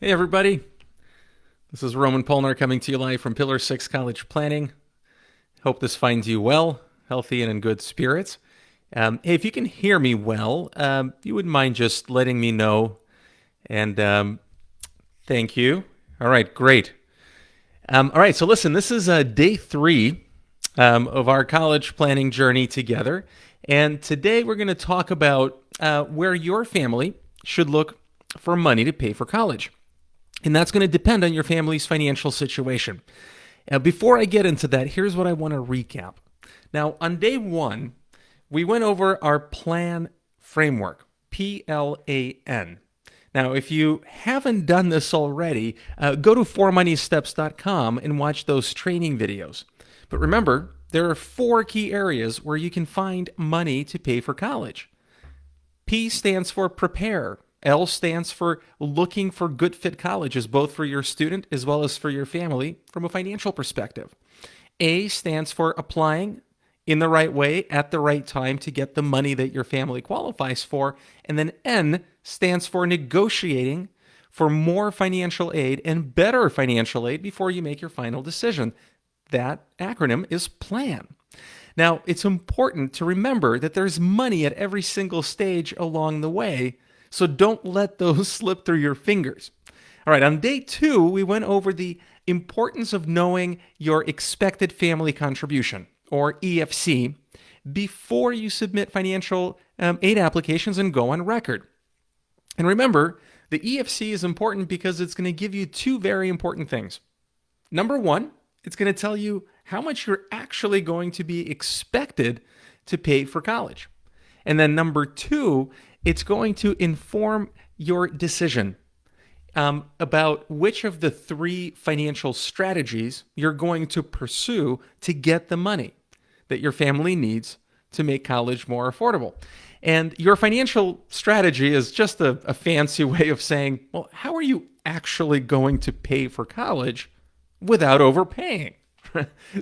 Hey everybody, this is Roman Polnar coming to you live from Pillar 6 College Planning. Hope this finds you well, healthy, and in good spirits. Hey, if you can hear me well, you wouldn't mind just letting me know, and thank you. All right, great. All right, so listen, this is day 3 of our college planning journey together, and today we're going to talk about where your family should look for money to pay for college. And that's going to depend on your family's financial situation. Now, before I get into that, here's what I want to recap. Now, on day 1, we went over our P.L.A.N framework, P.L.A.N. Now, if you haven't done this already, go to 4moneysteps.com and watch those training videos. But remember, there are 4 key areas where you can find money to pay for college. P stands for prepare. L stands for looking for good fit colleges, both for your student as well as for your family from a financial perspective. A stands for applying in the right way at the right time to get the money that your family qualifies for. And then N stands for negotiating for more financial aid and better financial aid before you make your final decision. That acronym is PLAN. Now, it's important to remember that there's money at every single stage along the way, so don't let those slip through your fingers. All right, on day 2, we went over the importance of knowing your expected family contribution, or EFC, before you submit financial aid applications and go on record. And remember, the EFC is important because it's going to give you 2 very important things. Number 1, it's going to tell you how much you're actually going to be expected to pay for college. And then number 2, it's going to inform your decision about which of the 3 financial strategies you're going to pursue to get the money that your family needs to make college more affordable. And your financial strategy is just a fancy way of saying, well, how are you actually going to pay for college without overpaying?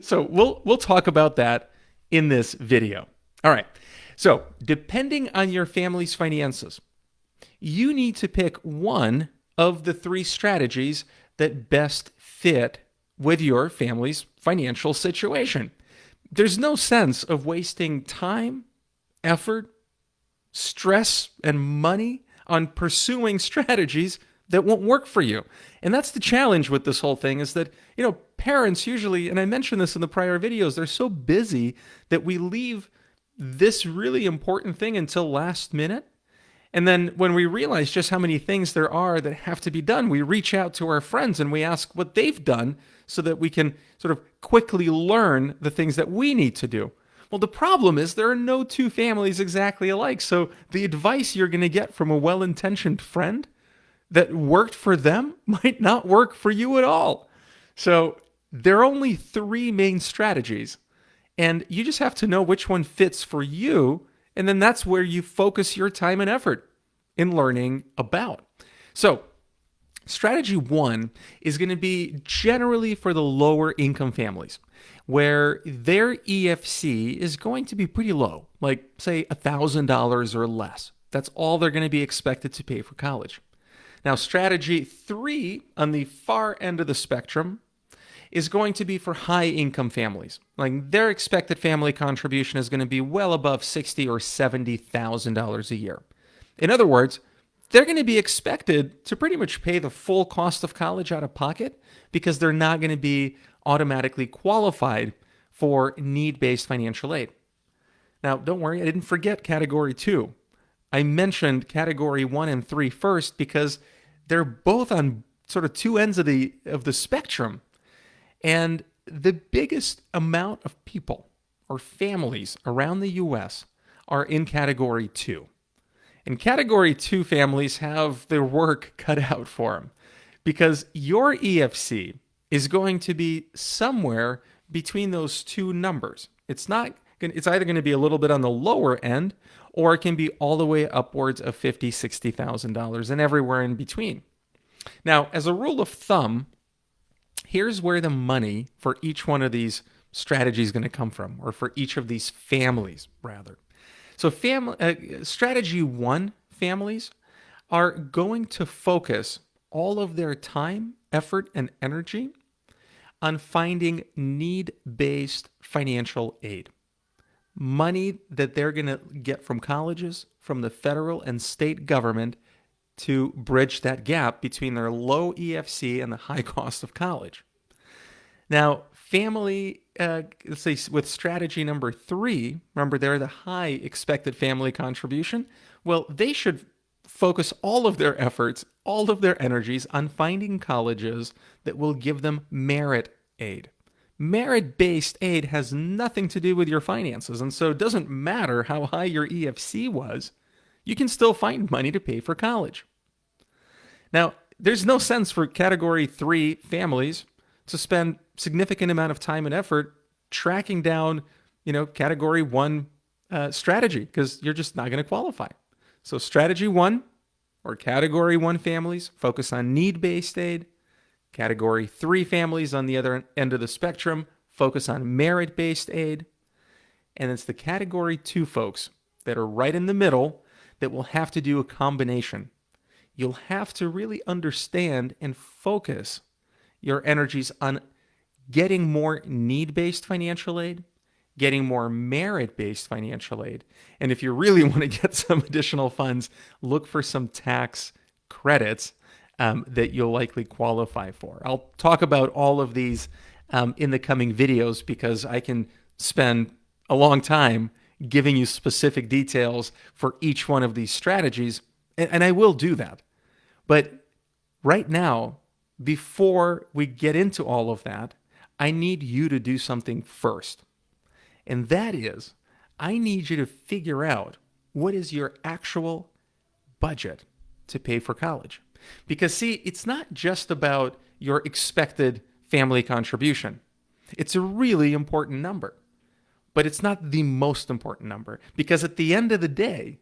So we'll talk about that in this video. All right. So, depending on your family's finances, you need to pick one of the 3 strategies that best fit with your family's financial situation. There's no sense of wasting time, effort, stress, and money on pursuing strategies that won't work for you. And that's the challenge with this whole thing is that, parents usually, and I mentioned this in the prior videos, they're so busy that we leave this really important thing until last minute. And then when we realize just how many things there are that have to be done, we reach out to our friends and we ask what they've done so that we can sort of quickly learn the things that we need to do. Well, the problem is there are no 2 families exactly alike. So the advice you're going to get from a well-intentioned friend that worked for them might not work for you at all. So there are only 3 main strategies. And you just have to know which one fits for you, and then that's where you focus your time and effort in learning about. So, strategy 1 is going to be generally for the lower income families, where their EFC is going to be pretty low, like say $1,000 or less. That's all they're going to be expected to pay for college. Now, strategy 3 on the far end of the spectrum is going to be for high income families. Like their expected family contribution is going to be well above $60,000 or $70,000 a year. In other words, they're going to be expected to pretty much pay the full cost of college out of pocket because they're not going to be automatically qualified for need-based financial aid. Now, don't worry, I didn't forget category 2. I mentioned category 1 and 3 first because they're both on sort of 2 ends of the spectrum. And the biggest amount of people or families around the U.S. are in category 2. And category 2 families have their work cut out for them because your EFC is going to be somewhere between those 2 numbers. It's either going to be a little bit on the lower end or it can be all the way upwards of $50,000, $60,000 and everywhere in between. Now, as a rule of thumb, here's where the money for each one of these strategies is going to come from, or for each of these families, rather. So strategy 1 families are going to focus all of their time, effort, and energy on finding need-based financial aid. Money that they're going to get from colleges, from the federal and state government to bridge that gap between their low EFC and the high cost of college. Now, let's say with strategy number 3, remember they're the high expected family contribution. Well, they should focus all of their efforts, all of their energies on finding colleges that will give them merit aid. Merit-based aid has nothing to do with your finances, and so it doesn't matter how high your EFC was, you can still find money to pay for college. Now, there's no sense for category 3 families to spend significant amount of time and effort tracking down, category 1 strategy, because you're just not going to qualify. So strategy 1 or category 1 families focus on need-based aid. Category 3 families on the other end of the spectrum focus on merit-based aid. And it's the category 2 folks that are right in the middle that will have to do a combination. You'll have to really understand and focus your energies on getting more need-based financial aid, getting more merit-based financial aid. And if you really want to get some additional funds, look for some tax credits that you'll likely qualify for. I'll talk about all of these in the coming videos because I can spend a long time giving you specific details for each one of these strategies, and I will do that. But right now, before we get into all of that, I need you to do something first. And that is, I need you to figure out what is your actual budget to pay for college. Because see, it's not just about your expected family contribution. It's a really important number, but it's not the most important number. Because at the end of the day,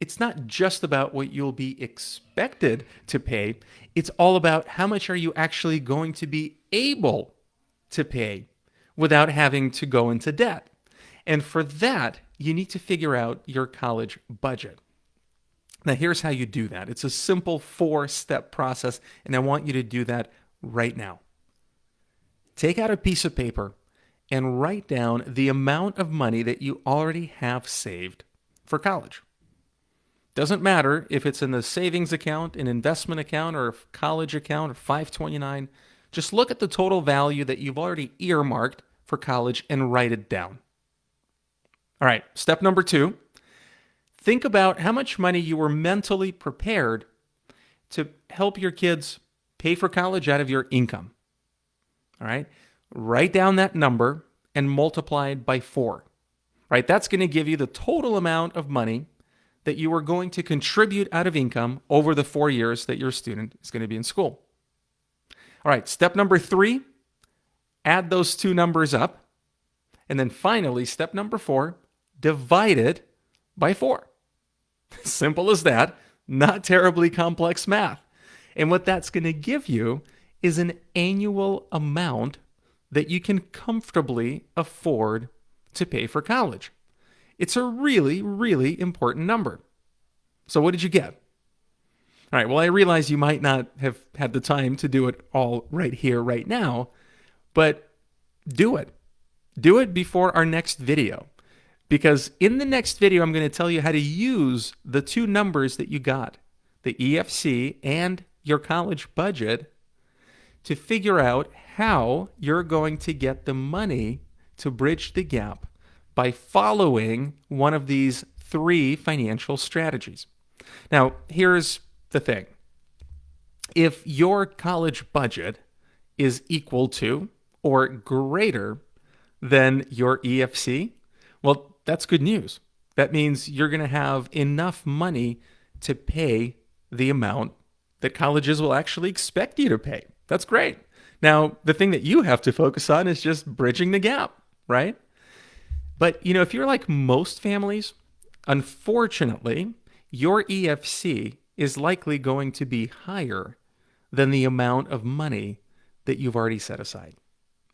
it's not just about what you'll be expected to pay. It's all about how much are you actually going to be able to pay without having to go into debt. And for that, you need to figure out your college budget. Now, here's how you do that. It's a simple 4-step process, and I want you to do that right now. Take out a piece of paper and write down the amount of money that you already have saved for college. Doesn't matter if it's in the savings account, an investment account, or a college account, or 529. Just look at the total value that you've already earmarked for college and write it down. All right, step number 2. Think about how much money you were mentally prepared to help your kids pay for college out of your income. All right, write down that number and multiply it by 4. Right, that's going to give you the total amount of money that you are going to contribute out of income over the 4 years that your student is going to be in school. All right, step number 3, add those 2 numbers up. And then finally, step number 4, divide it by 4. Simple as that, not terribly complex math. And what that's going to give you is an annual amount that you can comfortably afford to pay for college. It's a really, really important number. So what did you get? All right, well, I realize you might not have had the time to do it all right here, right now, but do it. Do it before our next video. Because in the next video, I'm going to tell you how to use the 2 numbers that you got, the EFC and your college budget, to figure out how you're going to get the money to bridge the gap by following one of these 3 financial strategies. Now, here's the thing. If your college budget is equal to or greater than your EFC, well, that's good news. That means you're going to have enough money to pay the amount that colleges will actually expect you to pay. That's great. Now, the thing that you have to focus on is just bridging the gap, right? But, if you're like most families, unfortunately, your EFC is likely going to be higher than the amount of money that you've already set aside.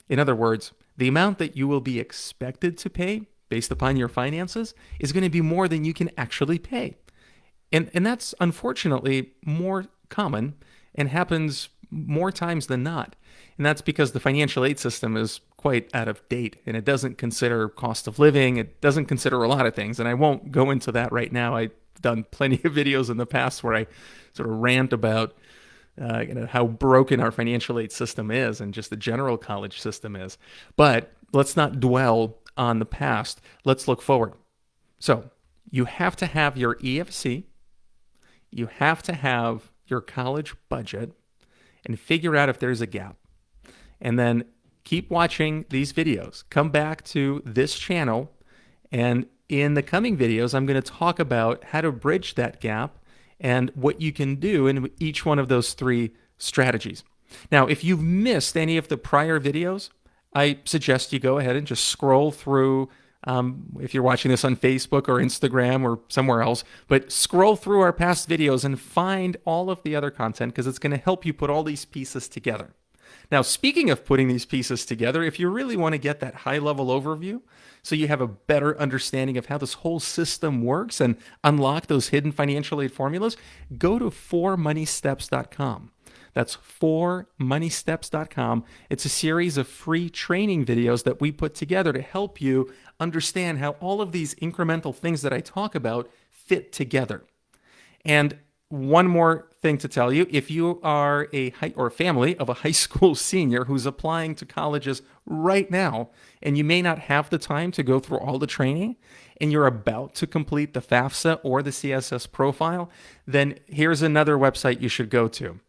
In other words, the amount that you will be expected to pay based upon your finances is going to be more than you can actually pay. And that's unfortunately more common and happens more times than not. And that's because the financial aid system is quite out of date, and it doesn't consider cost of living. It doesn't consider a lot of things. And I won't go into that right now. I've done plenty of videos in the past where I sort of rant about how broken our financial aid system is and just the general college system is. But let's not dwell on the past. Let's look forward. So you have to have your EFC, you have to have your college budget, and figure out if there's a gap. And then keep watching these videos. Come back to this channel, and in the coming videos, I'm going to talk about how to bridge that gap and what you can do in each one of those three strategies. Now, if you've missed any of the prior videos, I suggest you go ahead and just scroll through. If you're watching this on Facebook or Instagram or somewhere else, but scroll through our past videos and find all of the other content, because it's going to help you put all these pieces together. Now, speaking of putting these pieces together, if you really want to get that high-level overview so you have a better understanding of how this whole system works and unlock those hidden financial aid formulas, go to 4moneysteps.com. That's 4moneysteps.com. It's a series of free training videos that we put together to help you understand how all of these incremental things that I talk about fit together. And one more thing to tell you, if you are a family of a high school senior who's applying to colleges right now, and you may not have the time to go through all the training, and you're about to complete the FAFSA or the CSS profile, then here's another website you should go to.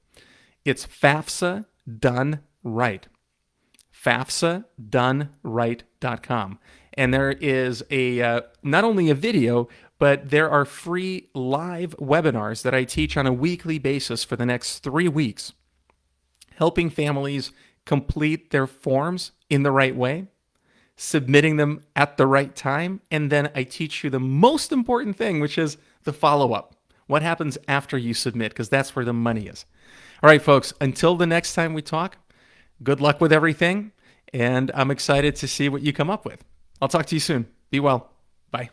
It's FAFSA Done Right. FAFSADoneRight.com. And there is not only a video, but there are free live webinars that I teach on a weekly basis for the next 3 weeks, helping families complete their forms in the right way, submitting them at the right time, and then I teach you the most important thing, which is the follow-up. What happens after you submit, because that's where the money is. All right, folks, until the next time we talk, good luck with everything, and I'm excited to see what you come up with. I'll talk to you soon. Be well. Bye.